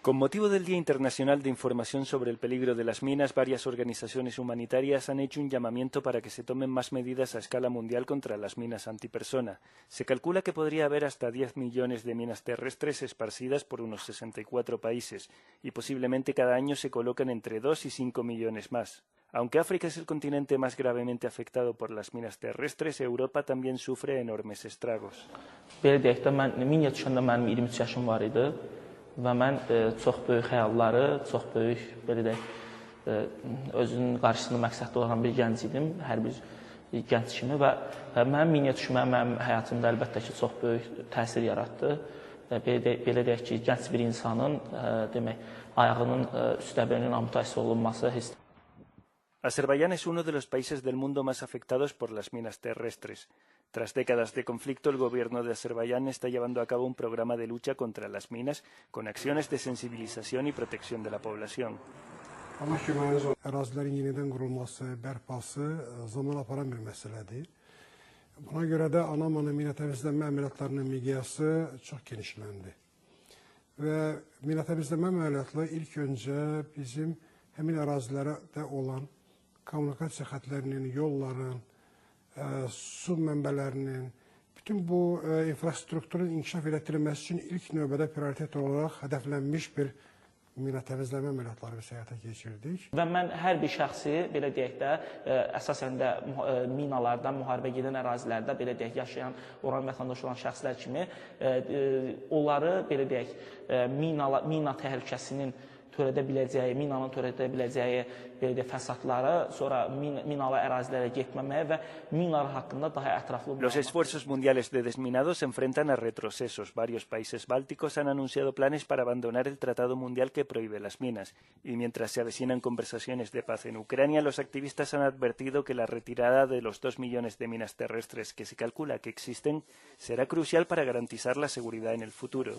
Con motivo del Día Internacional de Información sobre el Peligro de las Minas, varias organizaciones humanitarias han hecho un llamamiento para que se tomen más medidas a escala mundial contra las minas antipersona. Se calcula que podría haber hasta 10 millones de minas terrestres esparcidas por unos 64 países y posiblemente cada año se colocan entre 2 y 5 millones más. Aunque África es el continente más gravemente afectado por las minas terrestres, Europa también sufre enormes estragos. Və mən çox böyük xəyalları, çox böyük belə deyək, özünün qarşısında məqsədli olan bir gənc idim, hər bir gənc kimi və mənim minya düşməm mənim həyatımda əlbəttə ki, çox böyük təsir yaratdı. Belə deyək ki, gənc bir insanın demək, ayağının üstəbəyinin amputasiya olunması hissdir. Azerbaiyán es uno de los países del mundo más afectados por las minas terrestres. Tras décadas de conflicto, el gobierno de Azerbaiyán está llevando a cabo un programa de lucha contra las minas con acciones de sensibilización y protección de la población. Ərazilərin yenidən qurulması, bərpası zaman aparan bir məsələdir. Buna görə də Anamanı mina təmizlənmə əməliyyatlarının miqyası çox genişləndi. Və mina təmizlənmə əməliyyatları ilk öncə bizim həmin ərazilərdə olan kommunikasiya xətlərinin, yolların, su mənbələrinin, bütün bu infrastrukturun inkişaf etdirilməsi üçün ilk növbədə prioritet olaraq hədəflənmiş bir mina təmizləmə əməliyyatları biz həyata keçirdik. Və mən hər bir şəxsi, belə deyək də, əsasən də minalardan, müharibə gedən ərazilərdə, belə deyək, yaşayan, oran vətəndaş olan şəxslər kimi, onları, belə deyək, mina təhlükəsinin törədə biləcəyi, minanın törədə biləcəyi fəsadları, sonra minalı ərazilərə getməməyə və minalar haqqında daha ətraflı... Los esfuerzos mundiales de desminado se enfrentan a retrocesos. Varios países bálticos han anunciado planes para abandonar el Tratado Mundial que prohíbe las minas. Y mientras se avecinan conversaciones de paz en Ucrania, los activistas han advertido que la retirada de los 2 millones de minas terrestres que se calcula que existen será crucial para garantizar la seguridad en el futuro.